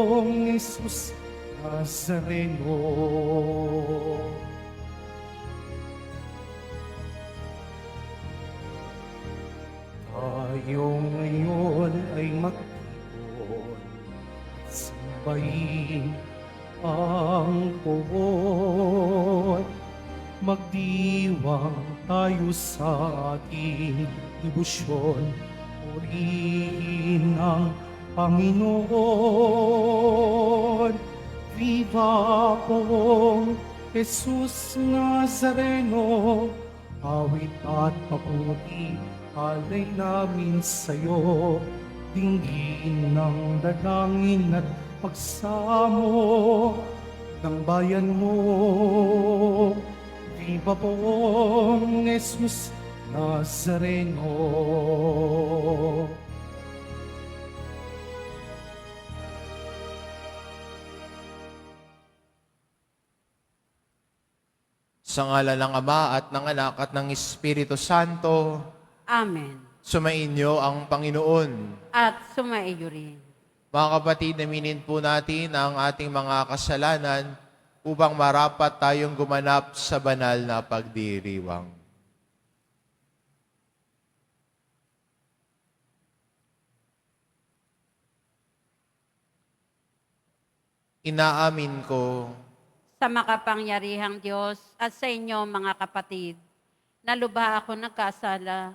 pong Jesus Nazareno. Tayo ngayon ay magtipon at sambahin ang poon. Magdiwang tayo sa ating debosyon, purihin ang Panginoon. Viva pong Jesus Nazareno, awit at papuri alay namin sa'yo. Dinggin ng dalangin at pagsamo ng bayan mo. Viva pong Jesus Nazareno. Sa ngalan ng Ama at ng Anak at ng Espiritu Santo. Amen. Sumainyo ang Panginoon. At sumaiyo rin. Mga kapatid, aminin po natin ang ating mga kasalanan upang marapat tayong gumanap sa banal na pagdiriwang. Inaamin ko Sa makapangyarihang Diyos at sa inyo mga kapatid, na lubha ako nagkasala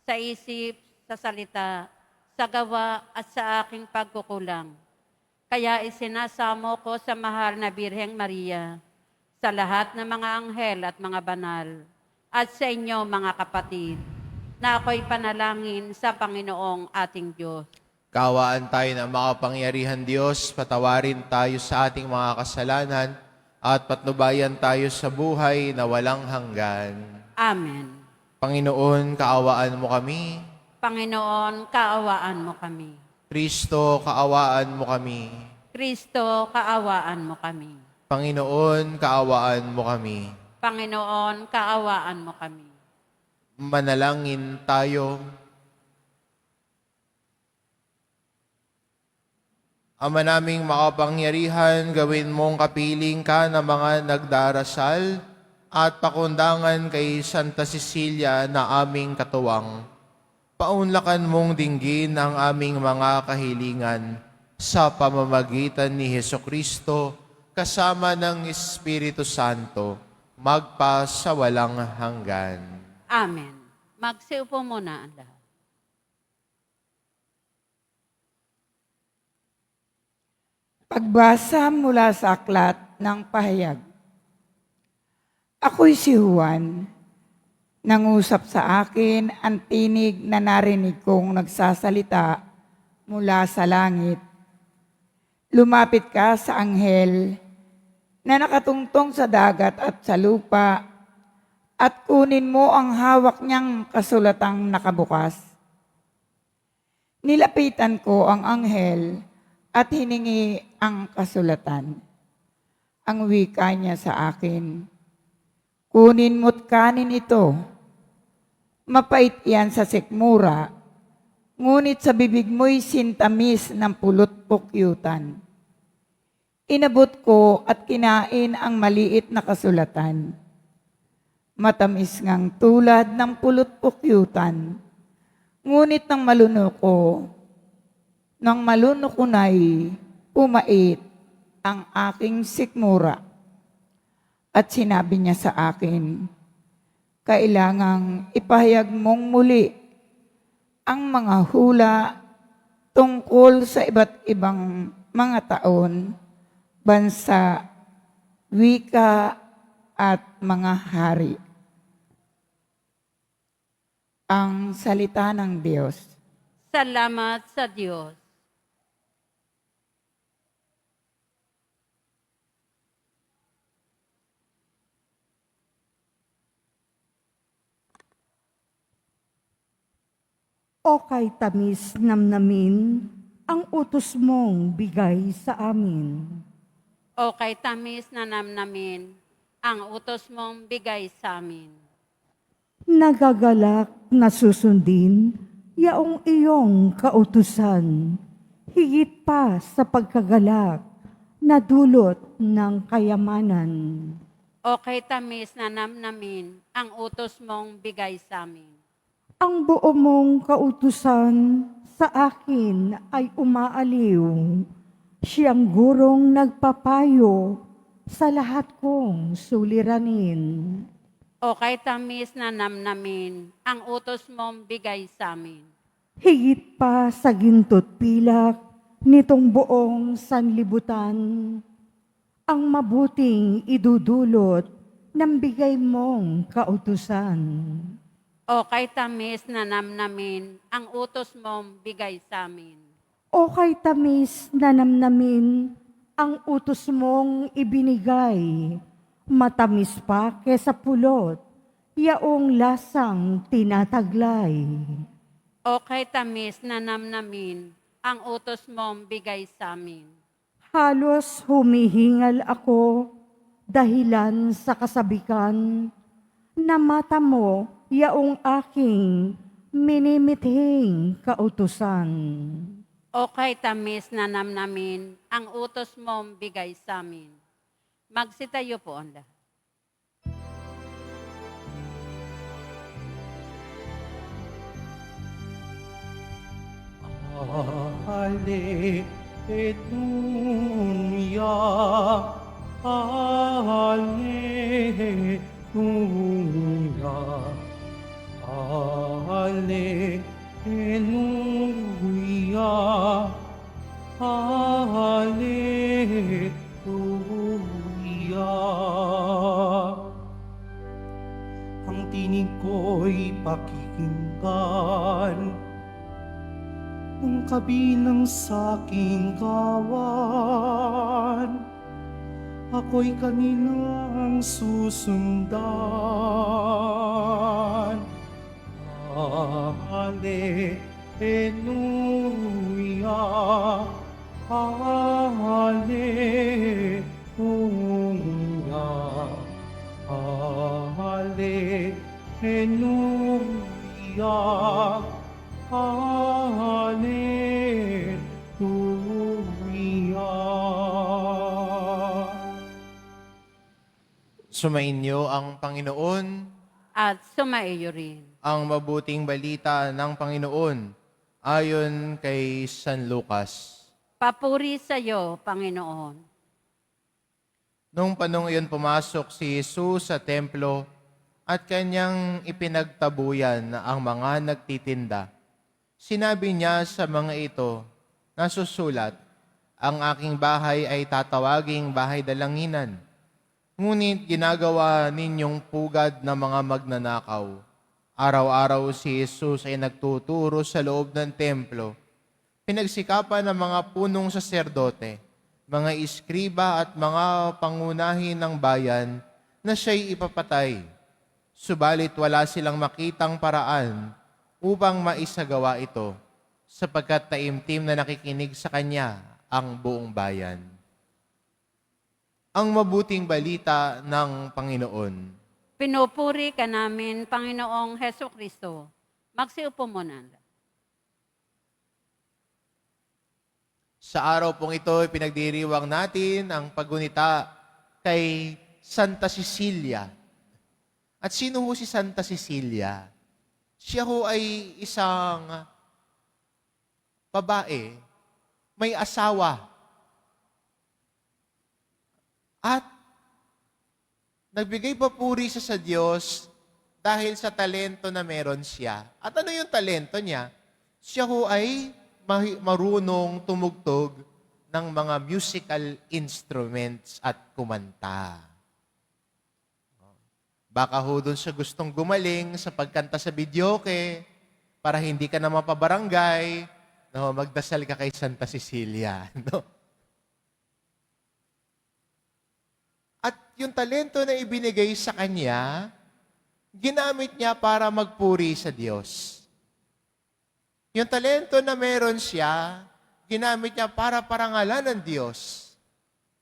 sa isip, sa salita, sa gawa at sa aking pagkukulang. Kaya isinasamo ko sa mahal na Birheng Maria, sa lahat ng mga anghel at mga banal, at sa inyo mga kapatid, na ako'y panalangin sa Panginoong ating Diyos. kaawaan tayo ng makapangyarihan Diyos, patawarin tayo sa ating mga kasalanan, at patnubayan tayo sa buhay na walang hanggan. Amen. Panginoon, kaawaan mo kami. Panginoon, kaawaan mo kami. Kristo, kaawaan mo kami. Kristo, kaawaan mo kami. Panginoon, kaawaan mo kami. Panginoon, kaawaan mo kami. Manalangin tayo. Ama naming makapangyarihan, gawin mong kapiling ka ng mga nagdarasal at pakundangan kay Santa Cecilia na aming katuwang. Paunlakan mong dinggin ang aming mga kahilingan sa pamamagitan ni Hesukristo kasama ng Espiritu Santo, magpa sa walang hanggan. Amen. Magsiupo muna ang lahat. Pagbasa mula sa aklat ng pahayag. Ako'y si Juan. Nangusap sa akin ang tinig na narinig kong nagsasalita mula sa langit. Lumapit ka sa anghel na nakatungtong sa dagat at sa lupa at kunin mo ang hawak niyang kasulatang nakabukas. Nilapitan ko ang anghel at hiningi ang kasulatan. Ang wika niya sa akin, kunin mo't kanin ito. Mapait yan sa sikmura, ngunit sa bibig mo'y sintamis ng pulot pukyutan. Inabot ko at kinain ang maliit na kasulatan. Matamis ngang tulad ng pulot pukyutan, ngunit nang malunok ko na'y pumait ang aking sikmura. At sinabi niya sa akin, kailangang ipahayag mong muli ang mga hula tungkol sa iba't ibang mga taon, bansa, wika at mga hari. Ang salita ng Diyos. Salamat sa Diyos. O kay tamis namnamin, ang utos mong bigay sa amin. O kay tamis na namnamin, ang utos mong bigay sa amin. Nagagalak na susundin, yaong iyong kautusan. higit pa sa pagkagalak na dulot ng kayamanan. O kay tamis na namnamin ang utos mong bigay sa amin. Ang buo mong kautusan sa akin ay umaaliw. Siyang gurong nagpapayo sa lahat kong suliranin. O kay tamis na namnamin ang utos mong bigay sa amin. Higit pa sa ginto't pilak nitong buong sanlibutan, ang mabuting idudulot ng bigay mong kautusan. O kay tamis na namnamin ang utos mong bigay sa amin. O kay tamis na namnamin ang utos mong ibinigay, matamis pa kesa pulot, yaong lasang tinataglay. O kay tamis na namnamin ang utos mong bigay sa amin. Halos humihingal ako dahilan sa kasabikan na mata mo yaong aking minimithing kautusan. O kay tamis na namnamin ang utos mong bigay sa amin. Magsitayo po ang lahat. Hallelujah, Hallelujah, Hallelujah, Hallelujah. Ang tinig ko'y pakikinggan ng kabilang sa aking kawan. Ako'y kanilang susundan. Hallelujah, Hallelujah, Hallelujah, Hallelujah. Sumainyo ang Panginoon, At sumaiyo rin. ang mabuting balita ng Panginoon ayon kay San Lucas. Papuri sa iyo, Panginoon. Noong panong iyon pumasok si Jesus sa templo at kanyang ipinagtabuyan ang mga nagtitinda. Sinabi niya sa mga ito, nasusulat, ang aking bahay ay tatawaging bahay dalanginan. Ngunit ginagawa ninyong pugad ng mga magnanakaw. Araw-araw si Jesus ay nagtuturo sa loob ng templo. Pinagsikapan ng mga punong saserdote, mga iskriba at mga pangunahin ng bayan na siya'y ipapatay. Subalit wala silang makitang paraan upang maisagawa ito, sapagkat taimtim na nakikinig sa kanya ang buong bayan. Ang mabuting balita ng Panginoon. Pinupuri ka namin, Panginoong Heso Kristo. Magsiupo muna. Sa araw pong ito, pinagdiriwang natin ang paggunita kay Santa Cecilia. At sino ho si Santa Cecilia? Siya ho ay isang babae, may asawa. At nagbigay papuri siya sa Diyos dahil sa talento na meron siya. At ano yung talento niya? Siya ho ay marunong tumugtog ng mga musical instruments at kumanta. Baka ho doon siya gustong gumaling sa pagkanta sa videoke para hindi ka na mapabarangay, no, magdasal ka kay Santa Cecilia. No? At yung talento na ibinigay sa kanya, ginamit niya para magpuri sa Diyos. Yung talento na meron siya, ginamit niya para parangalan ng Diyos.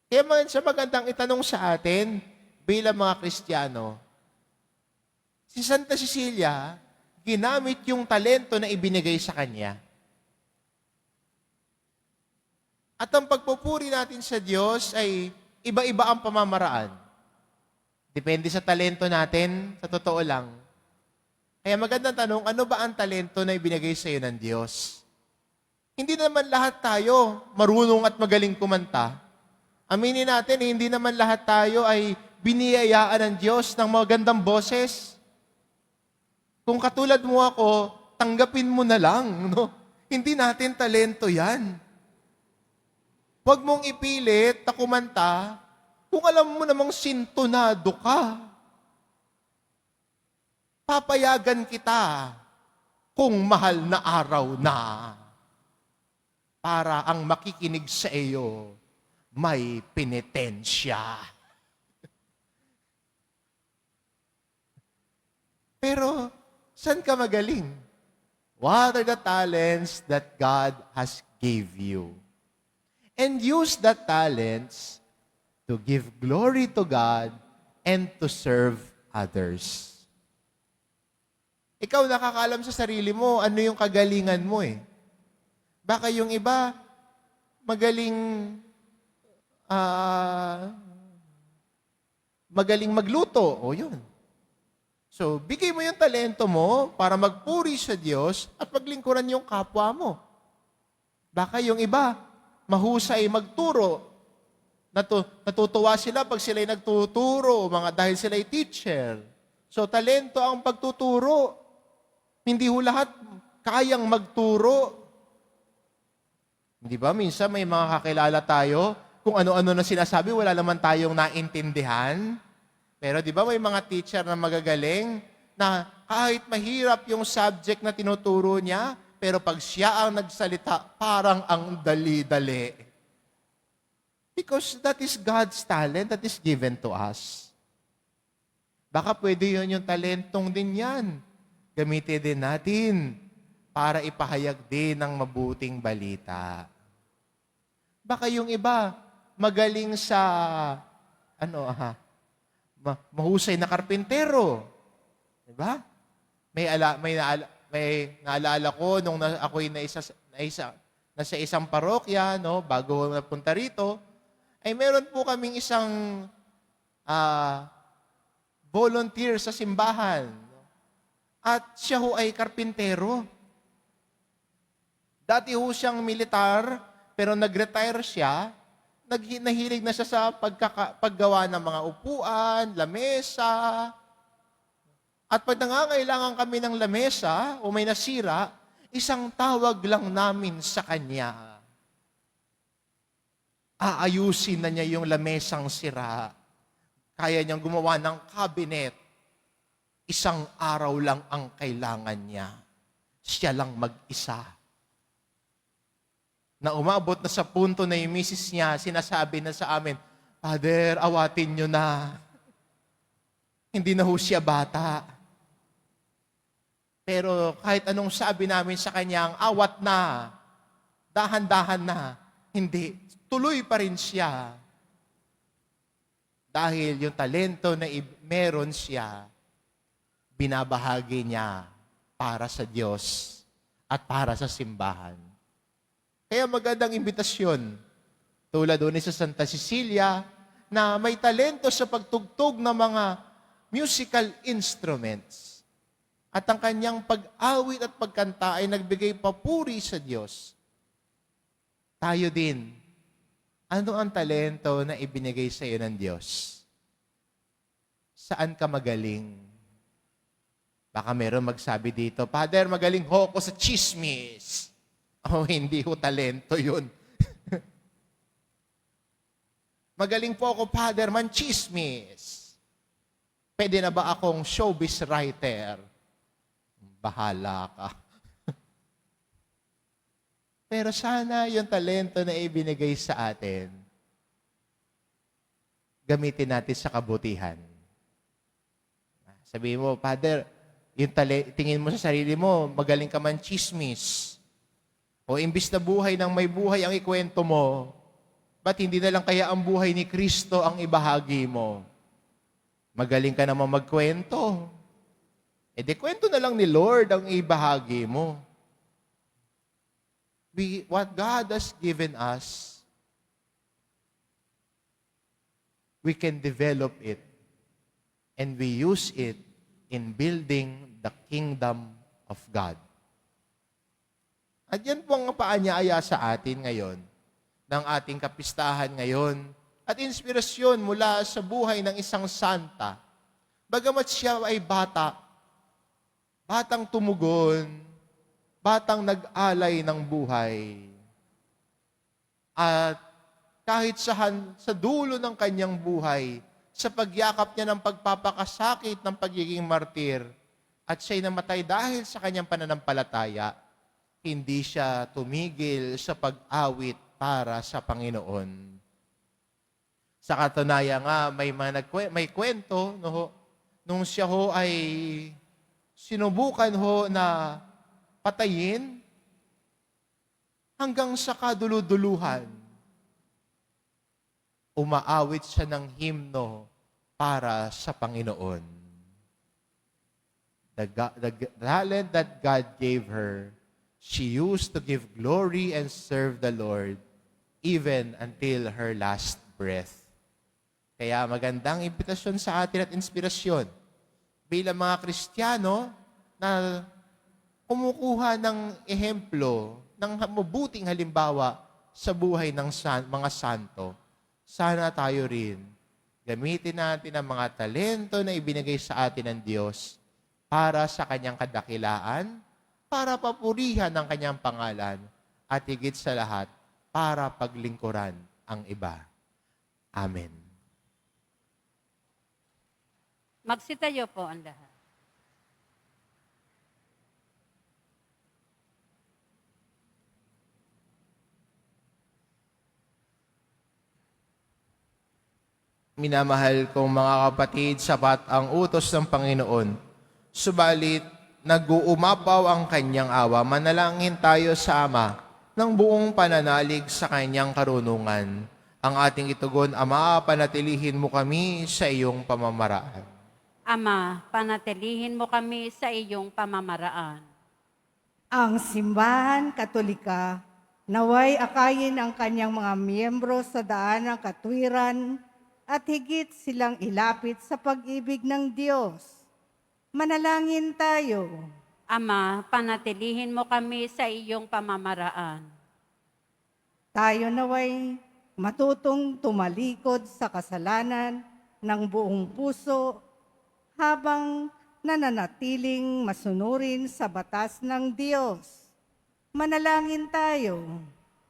Kaya man siya magandang itanong sa atin bilang mga Kristiyano, si Santa Cecilia, ginamit yung talento na ibinigay sa kanya. At ang pagpupuri natin sa Diyos ay iba-iba ang pamamaraan. Depende sa talento natin, sa totoo lang. Kaya magandang tanong, ano ba ang talento na ibinigay sa iyo ng Diyos? Hindi naman lahat tayo marunong at magaling kumanta. Aminin natin, hindi naman lahat tayo ay biniyayaan ng Diyos ng magandang boses. Kung katulad mo ako, tanggapin mo na lang. No? Hindi natin talento yan. Huwag mong ipilit na kumanta kung alam mo namang sintonado ka. Papayagan kita kung mahal na araw na para ang makikinig sa iyo may penitensya. Pero, saan ka magaling? What are the talents that God has gave you? And use that talents to give glory to God and to serve others. Ikaw nakakaalam sa sarili mo, ano yung kagalingan mo eh. Baka yung iba, magaling magluto. O yun. So, bigay mo yung talento mo para magpuri sa Diyos at maglingkuran yung kapwa mo. Baka yung iba, mahusay magturo. Natutuwa sila pag sila'y nagtuturo, dahil sila'y teacher. So, talento ang pagtuturo. Hindi ho lahat kayang magturo. Di ba? Minsan may mga kakilala tayo, kung ano-ano na sinasabi, wala naman tayong naintindihan. Pero di ba may mga teacher na magagaling na kahit mahirap yung subject na tinuturo niya, pero pag siya ang nagsalita, parang ang dali-dali. Because that is God's talent that is given to us. Baka pwede yun yung talentong din yan. Gamitin din natin para ipahayag din ng mabuting balita. Baka yung iba, magaling sa, mahusay na karpintero. Diba? May naalala ko nung ako'y nasa isang parokya, no, bago napunta rito, ay meron po kaming isang volunteer sa simbahan. At siya ho ay karpintero. Dati ho siyang militar, pero nag-retire siya. Nahilig na siya sa paggawa ng mga upuan, lamesa. At pag nangangailangan kami ng lamesa o may nasira, isang tawag lang namin sa kanya. Aayusin na niya yung lamesang sira. Kaya niyang gumawa ng cabinet. Isang araw lang ang kailangan niya. Siya lang mag-isa. Na umabot na sa punto na yung misis niya, sinasabi na sa amin, Father, awatin niyo na. Hindi na ho siya bata. Pero kahit anong sabi namin sa kanya, ang awat na, dahan-dahan na, hindi. Tuloy pa rin siya. Dahil yung talento na meron siya, binabahagi niya para sa Diyos at para sa simbahan. Kaya magandang imbitasyon, tulad doon sa Santa Cecilia, na may talento sa pagtugtog ng mga musical instruments. At ang kanyang pag-awit at pagkanta ay nagbigay papuri sa Diyos. Tayo din, ano ang talento na ibinigay sa iyo ng Diyos? Saan ka magaling? Baka meron magsabi dito, Father, magaling ho ako sa chismis. Oh, hindi ho talento yun. Magaling po ako, Father, manchismis. Pwede na ba akong showbiz writer? Bahala ka. Pero sana yung talento na ibinigay sa atin, gamitin natin sa kabutihan. Sabihin mo, Father, tingin mo sa sarili mo, magaling ka man chismis. O imbis na buhay ng may buhay ang ikwento mo, ba't hindi na lang kaya ang buhay ni Kristo ang ibahagi mo? Magaling ka naman magkwento. E di kwento na lang ni Lord ang ibahagi mo. What God has given us we can develop it and we use it in building the kingdom of God. At yan po ang paanyaya sa atin ngayon, ng ating kapistahan ngayon, at inspirasyon mula sa buhay ng isang santa. Bagamat siya ay bata, batang tumugon, batang nag-alay ng buhay. At kahit sa dulo ng kanyang buhay, sa pagyakap niya ng pagpapakasakit ng pagiging martir, at siya'y namatay dahil sa kanyang pananampalataya, hindi siya tumigil sa pag-awit para sa Panginoon. Sa katunayan nga, may kwento, no, nung siya ho ay sinubukan ho na patayin hanggang sa kaduluduluhan. Umaawit siya ng himno para sa Panginoon. The talent that God gave her, she used to give glory and serve the Lord even until her last breath. Kaya magandang imbitasyon sa atin at inspirasyon bilang mga Kristiyano na kumukuha ng ehemplo, ng mabuting halimbawa sa buhay ng mga santo. Sana tayo rin gamitin natin ang mga talento na ibinigay sa atin ng Diyos para sa kanyang kadakilaan, para papurihan ang kanyang pangalan, at higit sa lahat, para paglingkuran ang iba. Amen. Magsitayo po ang lahat. Minamahal kong mga kapatid, sapat ang utos ng Panginoon. Subalit, nag-uumapaw ang kanyang awa. Manalangin tayo sa Ama ng buong pananalig sa kanyang karunungan. Ang ating itugon, Ama, panatilihin mo kami sa iyong pamamaraan. Ama, panatilihin mo kami sa iyong pamamaraan. Ang Simbahan Katolika naway akayin ang kanyang mga miyembro sa daan ng katwiran at higit silang ilapit sa pag-ibig ng Diyos. Manalangin tayo. Ama, panatilihin mo kami sa iyong pamamaraan. Tayo naway matutong tumalikod sa kasalanan ng buong puso habang nananatiling masunurin sa batas ng Diyos. Manalangin tayo.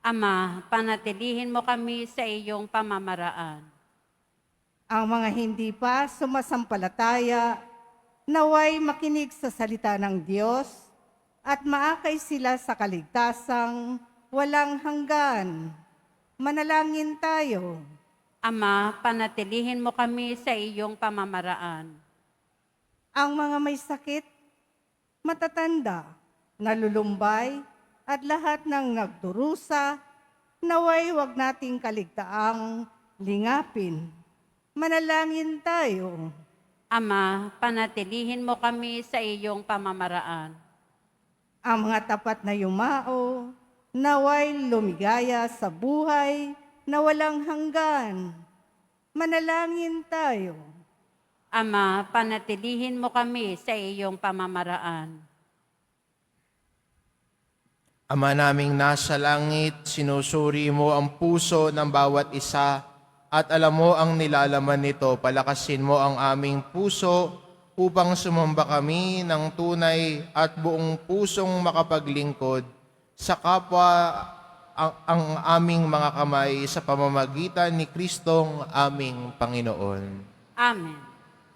Ama, panatilihin mo kami sa iyong pamamaraan. Ang mga hindi pa sumasampalataya, naway makinig sa salita ng Diyos at maakay sila sa kaligtasang walang hanggan. Manalangin tayo. Ama, panatilihin mo kami sa iyong pamamaraan. Ang mga may sakit, matatanda, nalulumbay, at lahat ng nagdurusa, naway wag nating kaligtaang lingapin. Manalangin tayo. Ama, panatilihin mo kami sa iyong pamamaraan. Ang mga tapat na yumao, naway lumigaya sa buhay na walang hanggan. Manalangin tayo. Ama, panatilihin mo kami sa iyong pamamaraan. Ama naming nasa langit, sinusuri mo ang puso ng bawat isa at alam mo ang nilalaman nito. Palakasin mo ang aming puso upang sumamba kami ng tunay at buong pusong makapaglingkod sa kapwa ang aming mga kamay sa pamamagitan ni Kristong aming Panginoon. Amen.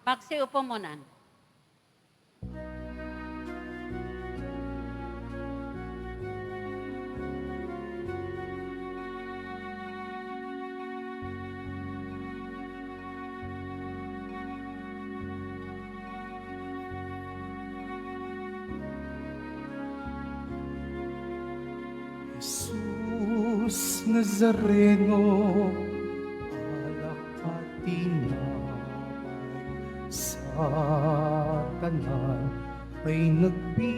Magsiupo muna. Jesus Nazareno, alak at tinapay sa kanan ay nagbibigay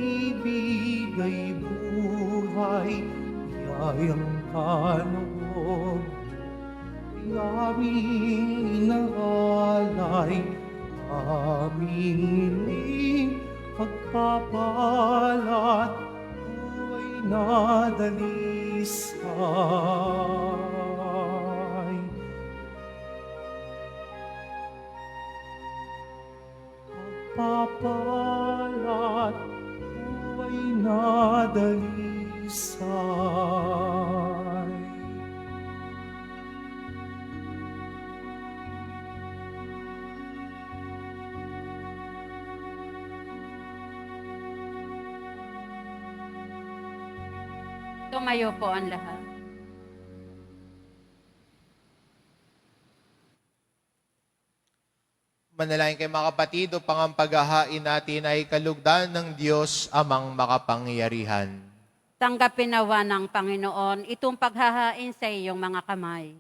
buhay, biyayang kaloob, aming inaalay, aming iling pagpapalat, buhay na dalisay. Pagpapalat, buhay na dalisay. Tumayo po ang lahat. Manalangin kayo mga kapatid upang ang paghahain natin ay kalugdan ng Diyos amang makapangyarihan. Tanggapin nawa ng Panginoon itong paghahain sa iyong mga kamay,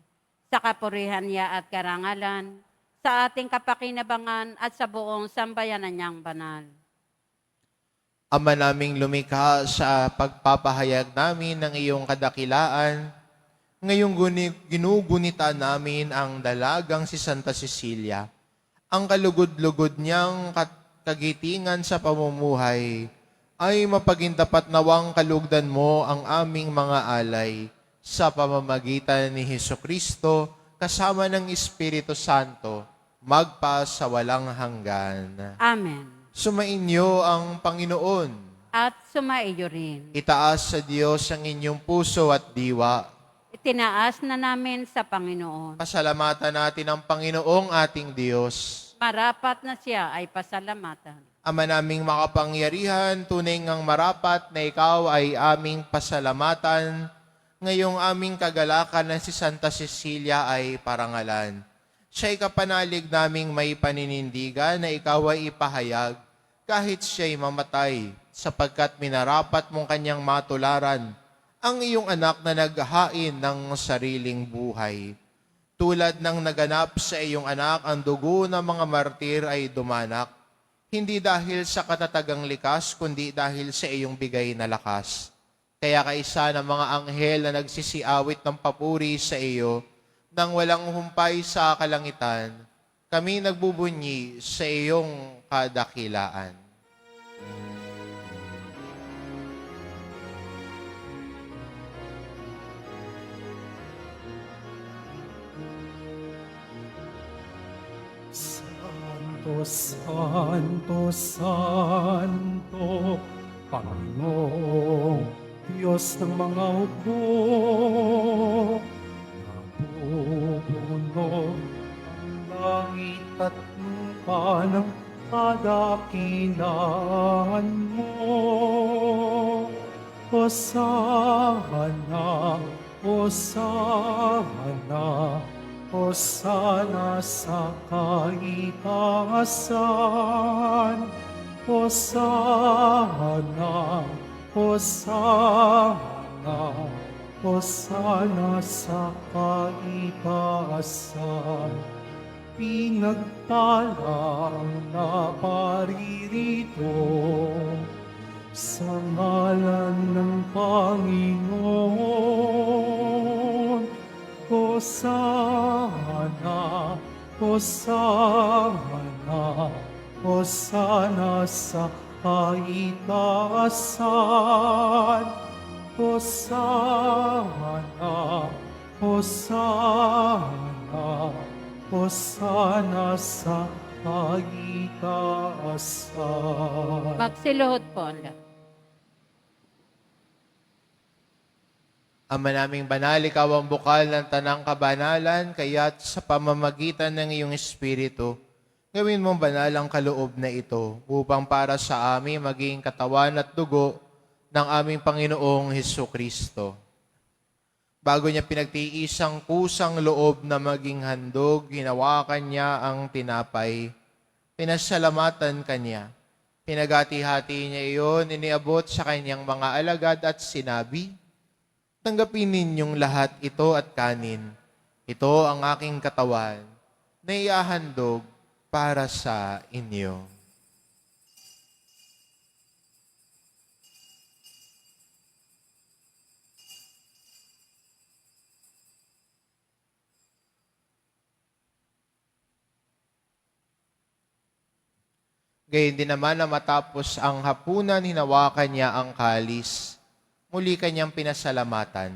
sa kapurihan niya at karangalan, sa ating kapakinabangan at sa buong sambayanan niyang banal. Ama naming lumikha, sa pagpapahayag namin ng iyong kadakilaan, ngayong ginugunita namin ang dalagang si Santa Cecilia, ang kalugod-lugod niyang kagitingan sa pamumuhay, ay mapagindapat nawang kalugdan mo ang aming mga alay sa pamamagitan ni Hesukristo kasama ng Espiritu Santo, magpa sa walang hanggan. Amen. Sumainyo ang Panginoon. At sumaiyo rin. Itaas sa Diyos ang inyong puso at diwa. Itinaas na namin sa Panginoon. Pasalamatan natin ang Panginoong ating Diyos. Marapat na siya ay pasalamatan. Ama naming makapangyarihan, tunay ngang marapat na ikaw ay aming pasalamatan. Ngayong aming kagalakan na si Santa Cecilia ay parangalan. Siya'y kapanalig naming may paninindigan na ikaw ay ipahayag kahit siya'y mamatay, sapagkat minarapat mong kanyang matularan ang iyong anak na naghain ng sariling buhay. Tulad ng naganap sa iyong anak, ang dugo ng mga martir ay dumanak, hindi dahil sa katatagang likas, kundi dahil sa iyong bigay na lakas. Kaya kaisa ng mga anghel na nagsisiawit ng papuri sa iyo, nang walang humpay sa kalangitan, kami nagbubunyi sa iyong kadakilaan. Santo, Santo, Santo, Panginoong Diyos ng mga hukbo, nabubuno ang langit at lupa ng kadakilaan mo. Hosana, Hosana, Hosana sa kaitaasan. Hosana, Hosana, Hosana sa kaitaasan. Pinagpalang na paririto sa ngalan ng Panginoon. Hosana, Hosana, Hosana sa kaitaasan. Hosana, Hosana, Hosana sa kaitaasan. Magsiluhod po ang lahat. Ama naming banal, ikaw ang bukal ng tanang kabanalan, kaya't sa pamamagitan ng iyong Espiritu, gawin mong banal ang kaloob na ito, upang para sa amin maging katawan at dugo ng aming Panginoong Hesukristo. Bago niya pinagtiisang kusang loob na maging handog, hinawakan niya ang tinapay, pinasalamatan kanya. Pinagati-hati niya iyon, iniabot sa kanyang mga alagad at sinabi, "Tanggapin ninyong lahat ito at kanin. Ito ang aking katawan na iahandog para sa inyo." Gayon din naman na matapos ang hapunan, hinawakan niya ang kalis. Muli kanyang pinasalamatan.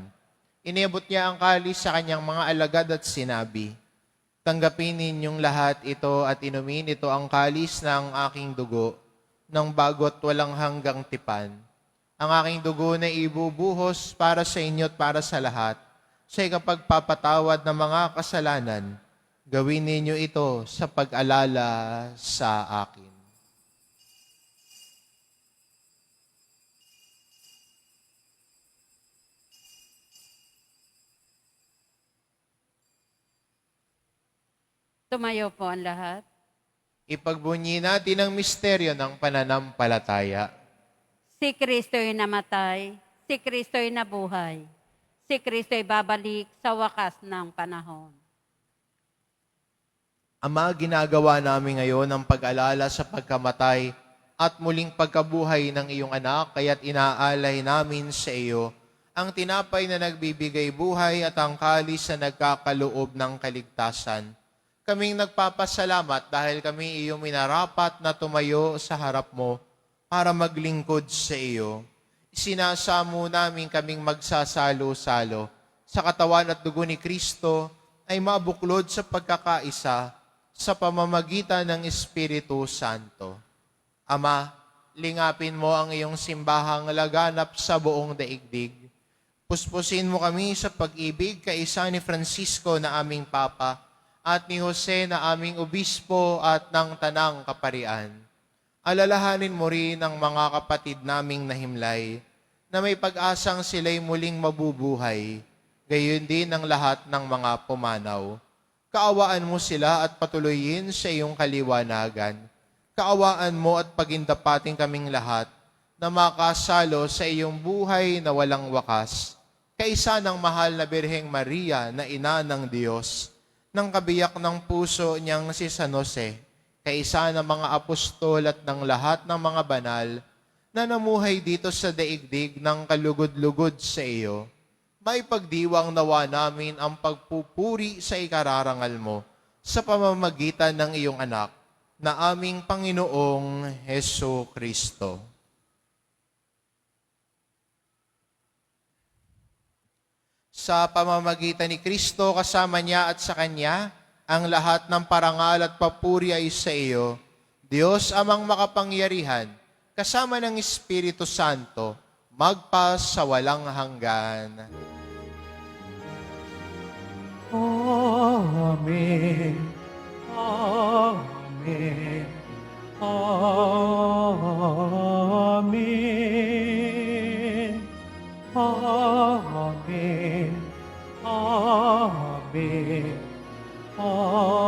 Inabot niya ang kalis sa kanyang mga alagad at sinabi, "Tanggapin ninyong lahat ito at inumin ito ang kalis ng aking dugo, ng bago't walang hanggang tipan. Ang aking dugo na ibubuhos para sa inyo at para sa lahat, sa ikapagpapatawad ng mga kasalanan. Gawin ninyo ito sa pag-alala sa akin." Tumayo po ang lahat. Ipagbunyi natin ang misteryo ng pananampalataya. Si Kristo'y namatay, si Kristo'y nabuhay, si Kristo'y babalik sa wakas ng panahon. Ama, ginagawa namin ngayon ang pag-alala sa pagkamatay at muling pagkabuhay ng iyong anak, kaya't inaalay namin sa iyo ang tinapay na nagbibigay buhay at ang kalis na nagkakaloob ng kaligtasan. Kaming nagpapasalamat dahil kami iyong minarapat na tumayo sa harap mo para maglingkod sa iyo. Isinasamo namin kaming magsasalo-salo sa katawan at dugo ni Kristo ay mabuklod sa pagkakaisa sa pamamagitan ng Espiritu Santo. Ama, lingapin mo ang iyong simbahang laganap sa buong daigdig. Puspusin mo kami sa pag-ibig kaisa ni Francisco na aming Papa at ni Jose na aming obispo at ng Tanang Kaparian. Alalahanin mo rin ang mga kapatid naming nahimlay na may pag-asang sila'y muling mabubuhay, gayon din ang lahat ng mga pumanaw. Kaawaan mo sila at patuloyin sa iyong kaliwanagan. Kaawaan mo at pagindapating kaming lahat na makasalo sa iyong buhay na walang wakas, kaisa ng mahal na Birheng Maria na ina ng Diyos, ng kabiyak ng puso niyang si San Jose, kaisa ng mga apostol at ng lahat ng mga banal na namuhay dito sa daigdig ng kalugod-lugod sa iyo, may pagdiwang nawa namin ang pagpupuri sa ikararangal mo sa pamamagitan ng iyong anak na aming Panginoong Heso Kristo. Sa pamamagitan ni Kristo, kasama niya at sa Kanya, ang lahat ng parangal at papuri ay sa iyo, Diyos amang makapangyarihan, kasama ng Espiritu Santo, magpa sa walang hanggan. Amen. Amen. Amen. Amen. Amen. Amen.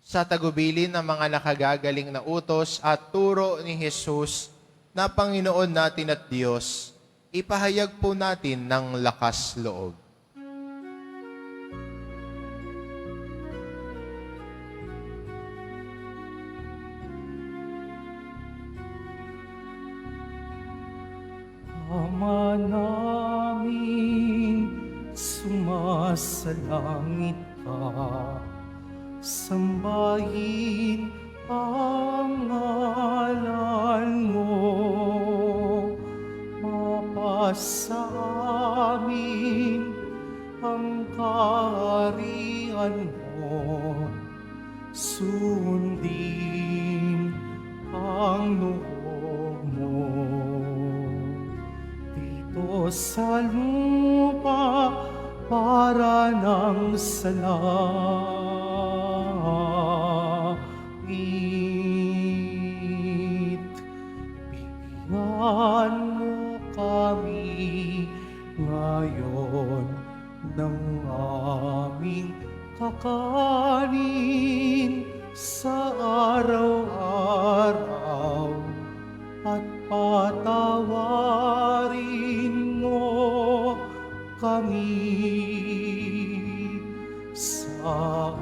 Sa tagubilin ng mga nakagagaling na utos at turo ni Jesus na Panginoon natin at Diyos, ipahayag po natin ng lakas loob. Ama namin, sumasalangit ka, sambahin ang ngalan mo, mapasa amin ang kaharian mo, sundin ang noo mo. Dito sa lupa para ng salangit. Bigyan mo kami ngayon ng aming kakanin sa araw-araw at patawarin mo kami sa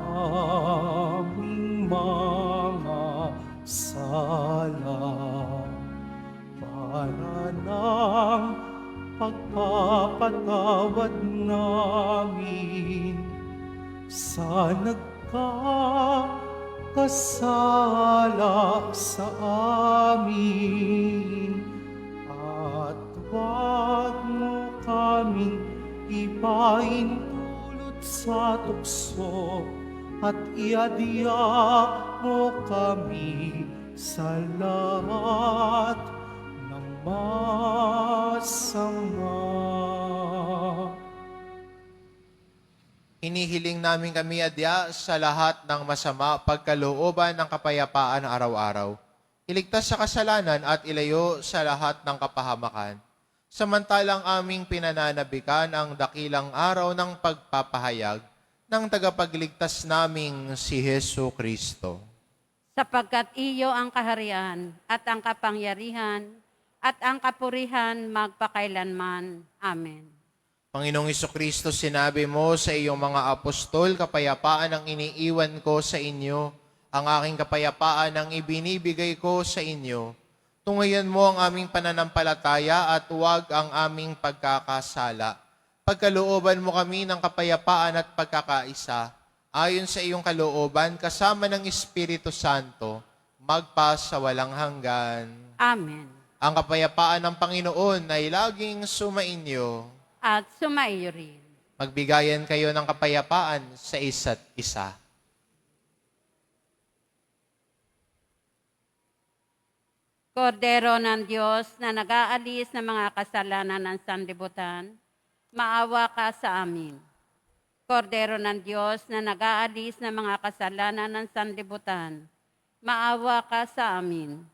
aming mga sala para ng pagpapatawad namin sa nagkakasala sa amin. At huwag mo kaming ipaintulot sa tukso at iadya mo kami sa lahat ng masama. Hinihiling namin kami adya sa lahat ng masama pagkalooban ng kapayapaan araw-araw. Iligtas sa kasalanan at ilayo sa lahat ng kapahamakan. Samantalang aming pinananabikan ang dakilang araw ng pagpapahayag ng tagapagligtas naming si Hesu Kristo. Sapagkat iyo ang kaharian at ang kapangyarihan at ang kapurihan magpakailanman. Amen. Panginoong Kristo, sinabi mo sa iyong mga apostol, kapayapaan ang iniiwan ko sa inyo, ang aking kapayapaan ang ibinibigay ko sa inyo. Tungayan mo ang aming pananampalataya at huwag ang aming pagkakasala. Pagkalooban mo kami ng kapayapaan at pagkakaisa, ayon sa iyong kalooban, kasama ng Espiritu Santo, magpa sa walang hanggan. Amen. Ang kapayapaan ng Panginoon ay laging sumainyo. At sumaiyo rin. Magbigayan kayo ng kapayapaan sa isa't isa. Kordero ng Diyos na nag-aalis ng mga kasalanan ng sanlibutan, maawa ka sa amin. Kordero ng Diyos na nag-aalis ng mga kasalanan ng sanlibutan, maawa ka sa amin.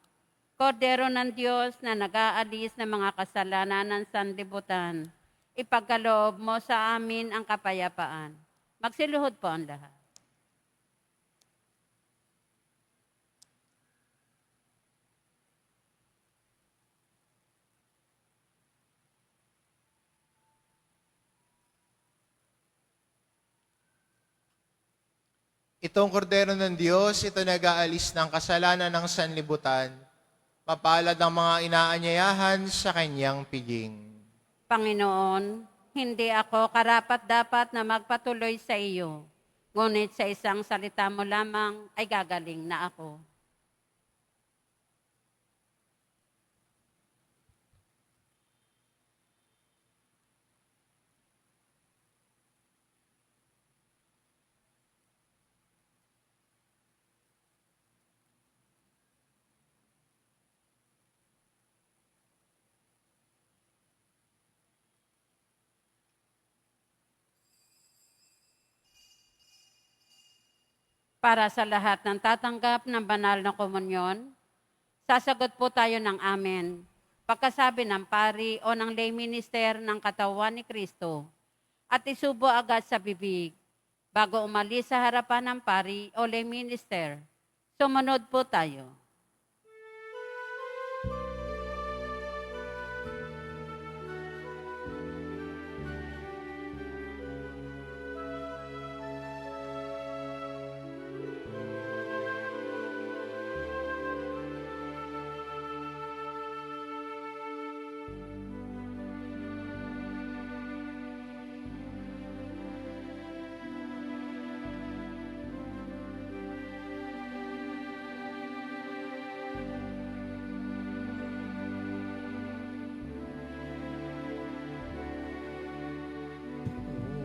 Kordero ng Diyos na nag-aalis ng mga kasalanan ng sanlibutan, ipagkaloob mo sa amin ang kapayapaan. Magsiluhod po ang lahat. Itong kordero ng Diyos, ito nag-aalis ng kasalanan ng sanlibutan. Mapalad ang mga inaanyayahan sa kanyang piging. Panginoon, hindi ako karapat-dapat na magpatuloy sa iyo, ngunit sa isang salita mo lamang ay gagaling na ako. Para sa lahat ng tatanggap ng banal na komunyon, sasagot po tayo ng amen. Pagkasabi ng pari o ng lay minister ng katawan ni Kristo at isubo agad sa bibig bago umalis sa harapan ng pari o lay minister. Sumunod po tayo.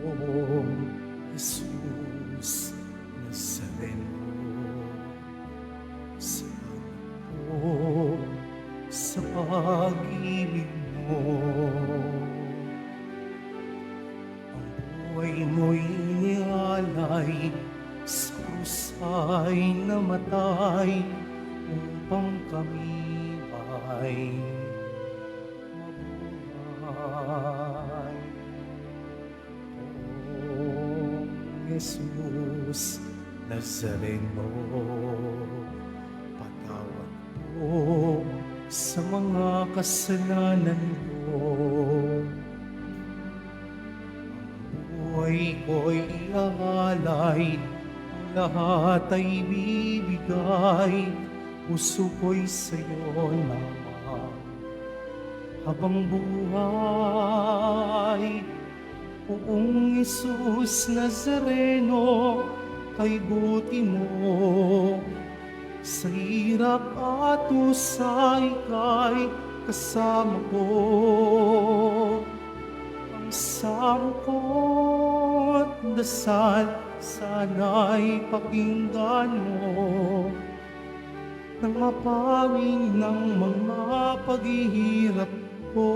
Oh, Jesus Nazareno, salamat po sa pag-ibig mo. Ang buhay mo'y inialay sa krus ay namatay upang kami ay mabuhay. Jesus Nazareno, patawad po sa mga kasalanan ko. Ang buhay ko'y iaalay, ang lahat ay bibigay, puso ko'y sa'yo naman. Habang buhay, Poong Jesus Nazareno, kay buti mo. Sa hirap at usay kay kasama ko. Ang sangkot dasal sana'y pakinggan mo, nang mapawing ng mga paghihirap ko.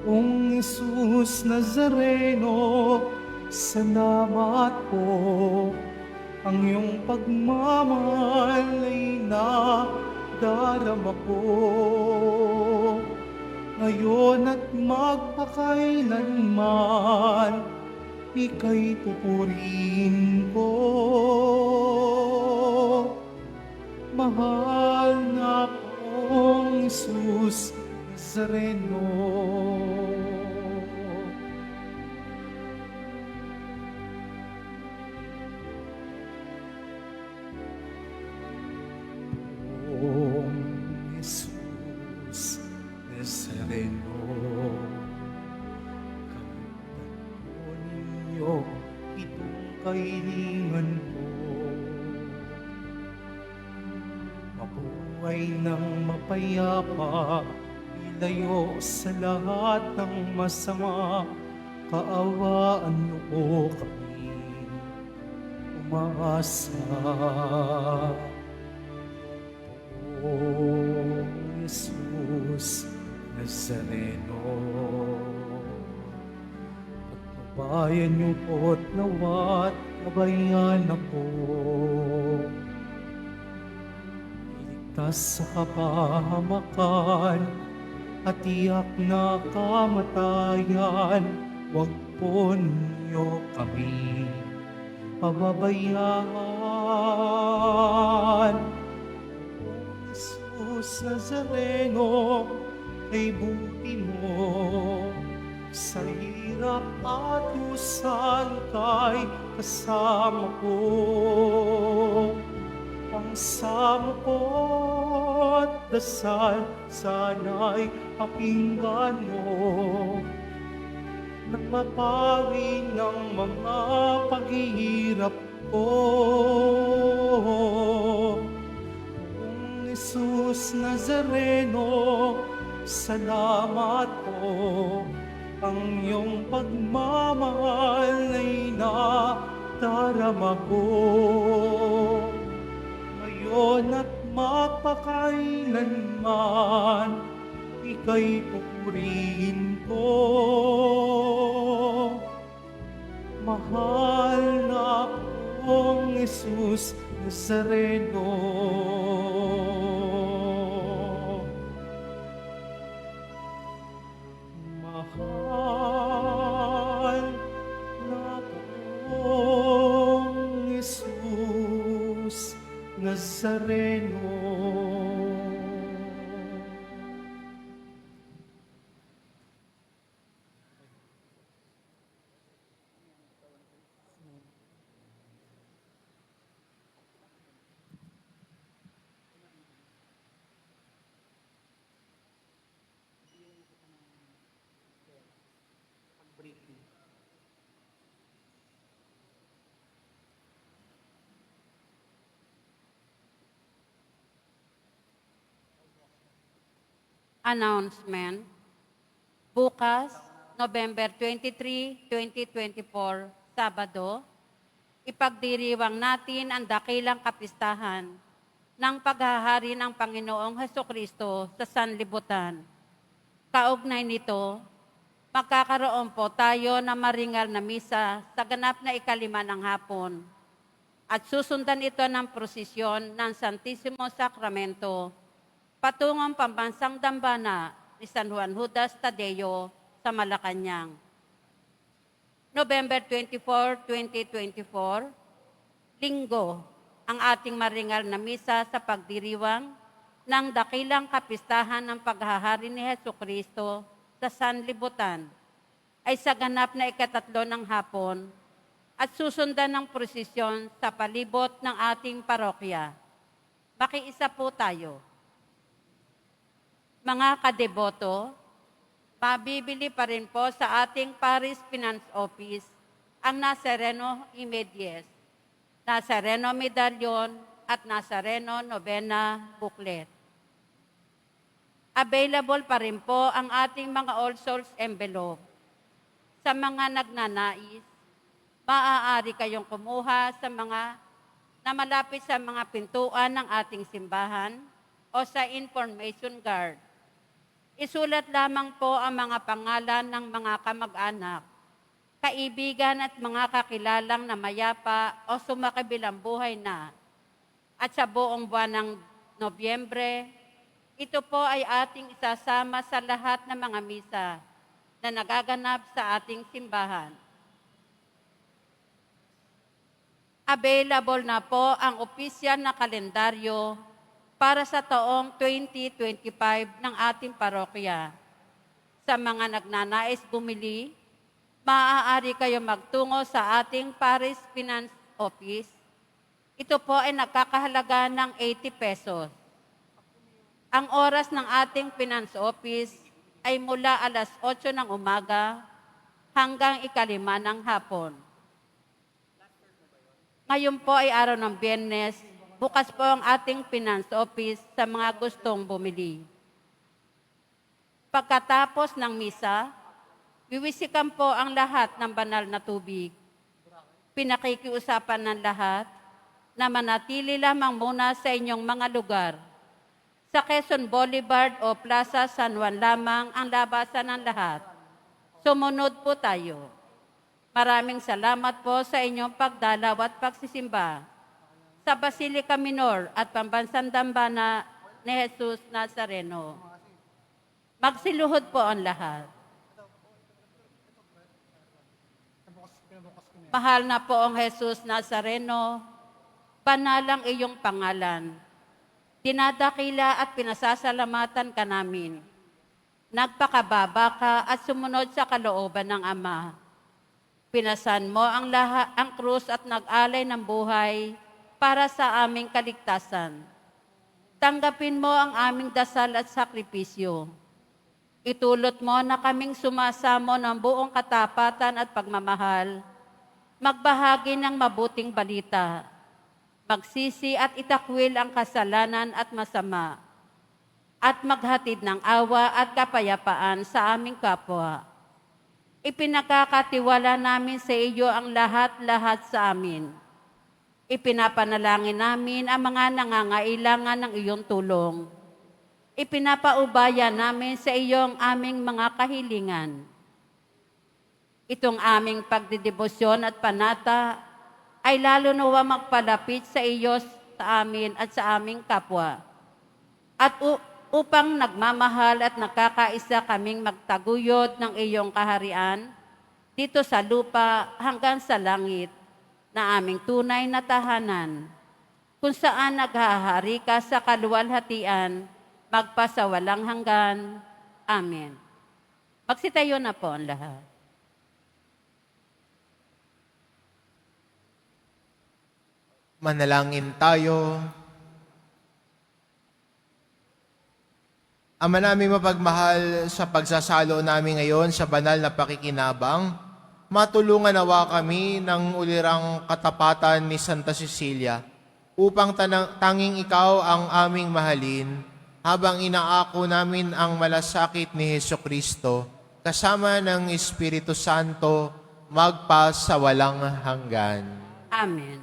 Kung Jesus Nazareno, salamat po. Ang iyong pagmamahal ay nadarama ko. Ngayon at magpakailanman, ika'y pupurihin ko. Mahal na pong Jesus Nazareno. Pong Jesus Nazareno, kamtan po ninyo itong kahilingan ko. Mabuhay ng mapayapa, ilayo sa lahat ng masama. Kaawaan niyo po kami, umaasa. Poong Jesus Nazareno, pagpabayan niyo po't nawat kabayan ako. Iligtas sa kapahamakan at tiyak na kamatayan, huwag po niyo kami pababayaan. Jesus Nazareno, kay buti mo. Sa hirap at usal kay kasama ko. Ang sama ko't dasal sana'y pakinggan mo, nang mapawi ng mga paghihirap ko. Kung Jesus Nazareno, salamat po. Ang iyong pagmamahal ay nadarama ko. Ngayon at magpakailanman, ika'y pupurihin ko. Mahal na pong Jesus Nazareno. Mahal na pong Jesus Nazareno. Announcement. Bukas, November 23, 2024, Sabado, ipagdiriwang natin ang dakilang kapistahan ng paghahari ng Panginoong Hesukristo sa sanlibutan. Kaugnay nito, magkakaroon po tayo ng maringal na misa sa ganap na 5 ng hapon at susundan ito ng prosesyon ng Santissimo Sacramento patungong pambansang dambana ni San Juan Judas Tadeo sa Malacanang. November 24, 2024, Linggo, ang ating maringal na misa sa pagdiriwang ng dakilang kapistahan ng paghahari ni Hesukristo sa sanlibutan ay sa ganap na 3 ng hapon at susundan ng prosesyon sa palibot ng ating parokya. Makiisa po tayo. Mga kadeboto, Mabibili pa rin po sa ating Paris Finance Office ang Nazareno Immedies, Nazareno Medallion at Nazareno Novena Booklet. Available pa rin po ang ating mga All Souls envelope. Sa mga nagnanais, maaari kayong kumuha sa mga na malapit sa mga pintuan ng ating simbahan o sa information guard. Isulat lamang po ang mga pangalan ng mga kamag-anak, kaibigan at mga kakilalang na mayapa o sumakabilang buhay na. At sa buong buwan ng Nobyembre, ito po ay ating isasama sa lahat ng mga misa na nagaganap sa ating simbahan. Available na po ang opisyal na kalendaryo para sa taong 2025 ng ating parokya. Sa mga nagnanais bumili, maaari kayo magtungo sa ating Paris Finance Office. Ito po ay nakakahalaga ng 80 pesos. Ang oras ng ating Finance Office ay mula alas 8 ng umaga hanggang 5:00 ng hapon. Ngayon po ay araw ng Biyernes, bukas po ang ating Finance Office sa mga gustong bumili. Pagkatapos ng misa, wiwisikan po ang lahat ng banal na tubig. Pinakikiusapan ng lahat na manatili lamang muna sa inyong mga lugar. Sa Quezon Boulevard o Plaza San Juan lamang ang labasan ng lahat. Sumunod po tayo. Maraming salamat po sa inyong pagdalaw at pagsisimba sa Basilica Minor at Pambansang Dambana ni Jesus Nazareno. Magsiluhod po ang lahat. Mahal na po ang Jesus Nazareno, banalang iyong pangalan. Dinadakila at pinasasalamatan ka namin. Nagpakababa ka at sumunod sa kalooban ng Ama. Pinasan mo ang krus at nag-alay ng buhay para sa aming kaligtasan. Tanggapin mo ang aming dasal at sakripisyo. Itulot mo na kaming sumasamo ng buong katapatan at pagmamahal, magbahagi ng mabuting balita, magsisi at itakwil ang kasalanan at masama, at maghatid ng awa at kapayapaan sa aming kapwa. Ipinakakatiwala namin sa iyo ang lahat-lahat sa amin. Ipinapanalangin namin ang mga nangangailangan ng iyong tulong. Ipinapaubaya namin sa iyo ang aming mga kahilingan. Itong aming pagdidebosyon at panata ay lalo nawa magpalapit sa iyo, sa amin at sa aming kapwa. At upang nagmamahal at nakakaisa kaming magtaguyod ng iyong kaharian, dito sa lupa hanggang sa langit, na aming tunay na tahanan, kung saan naghahari ka sa kaluwalhatian, magpasawalang hanggan. Amen. Magsitayo na po ang lahat. Manalangin tayo. Ama namin mapagmahal, sa pagsasalo namin ngayon sa banal na pakikinabang, matulungan nawa kami ng ulirang katapatan ni Santa Cecilia upang tanging ikaw ang aming mahalin habang inaako namin ang malasakit ni Hesukristo kasama ng Espiritu Santo magpa sa walang hanggan. Amen.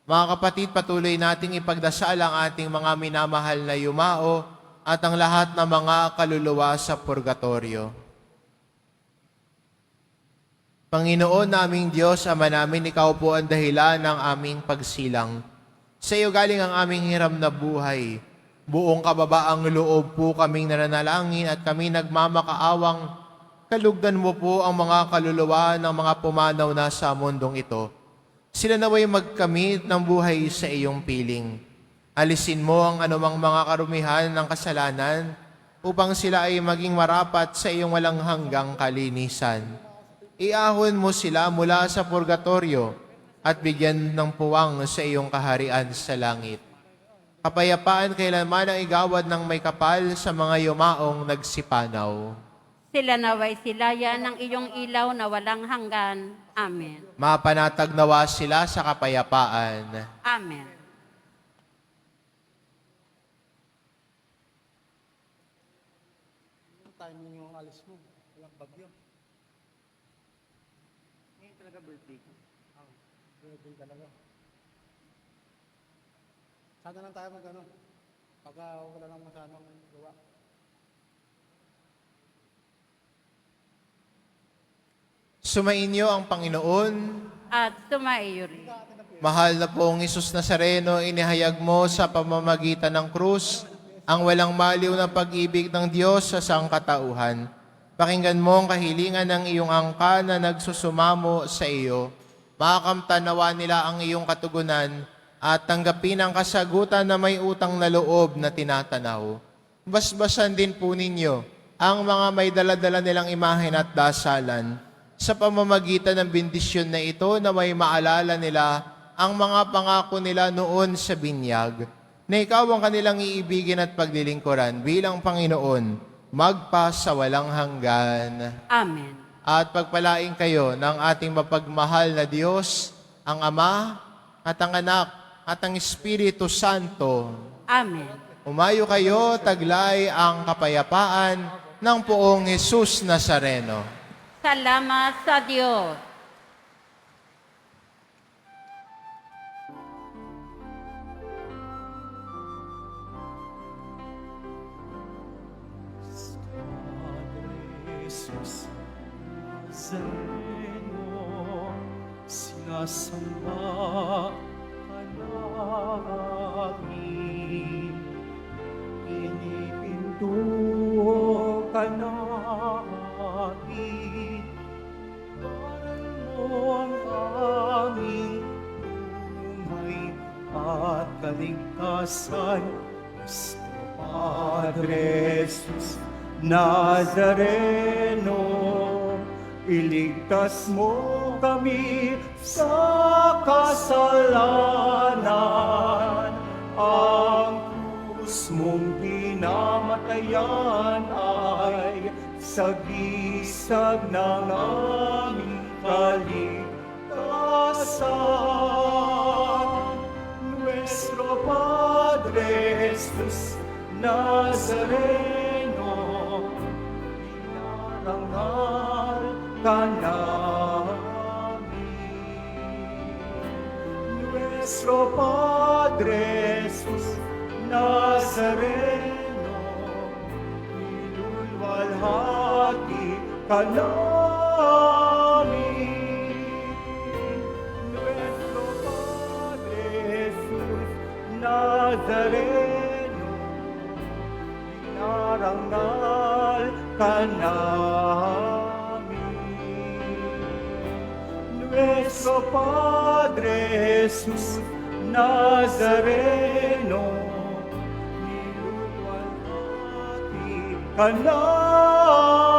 Mga kapatid, patuloy nating ipagdasal ang ating mga minamahal na yumao at ang lahat ng mga kaluluwa sa purgatorio. Panginoon naming Diyos, Ama namin, ikaw po ang dahilan ng aming pagsilang. Sa iyo galing ang aming hiram na buhay. Buong kababaang loob po kaming nananalangin at kami nagmamakaawang kalugdan mo po ang mga kaluluwa ng mga pumanaw na sa mundong ito. Sila naway magkamit ng buhay sa iyong piling. Alisin mo ang anumang mga karumihan ng kasalanan upang sila ay maging marapat sa iyong walang hanggang kalinisan. Iahon mo sila mula sa purgatorio at bigyan ng puwang sa iyong kaharian sa langit. Kapayapaan kailanman ang igawad ng may kapal sa mga yumaong nagsipanaw. Sila naway silaya ng iyong ilaw na walang hanggan. Amen. Mapanatag nawa sila sa kapayapaan. Amen. Timing yung alis mo. Walang bagyo. Ngayon talaga birthday ko. Birthday talaga. Sana lang tayo mag-ano. Pagka wala lang masanang gawa. Sumainyo ang Panginoon. At sumaiyo rin. Mahal na pong Isus Nazareno, inihayag mo sa pamamagitan ng krus ang walang maliw na pag-ibig ng Diyos sa sangkatauhan. Pakinggan mo ang kahilingan ng iyong angka na nagsusumamo sa iyo. Makakamtanawa nila ang iyong katugunan at tanggapin ang kasagutan na may utang na loob na tinatanaw. Basbasan din po ninyo ang mga may daladala nilang imahen at dasalan sa pamamagitan ng bendisyon na ito na may maalala nila ang mga pangako nila noon sa binyag, na ikaw ang kanilang iibigin at paglilingkuran bilang Panginoon, magpa sa walang hanggan. Amen. At pagpalain kayo ng ating mapagmahal na Diyos, ang Ama at ang Anak at ang Espiritu Santo. Amen. Umayo kayo, taglay ang kapayapaan ng poong Jesus Nazareno. Salamat sa Diyos. Jesus Nazareno, sinasamba ka namin. Pinipinto ka namin. Paral mo ang aming buhay at kaligtasan. Cristo Padre Jesus Nazareno, iligtas mo kami sa kasalanan. Ang krus mong pinamatayan ay sagisag ng aming kaligtasan. Nuestro Padre Jesus Nazareno, inarangal ka namin. Nuestro Padre Jesus Nazareno, nilulwalhati ka namin. Nuestro Padre Jesus Nazareno, narangal ka namin. Nuestro Padre Jesus Nazareno, nilulwalhati ka namin.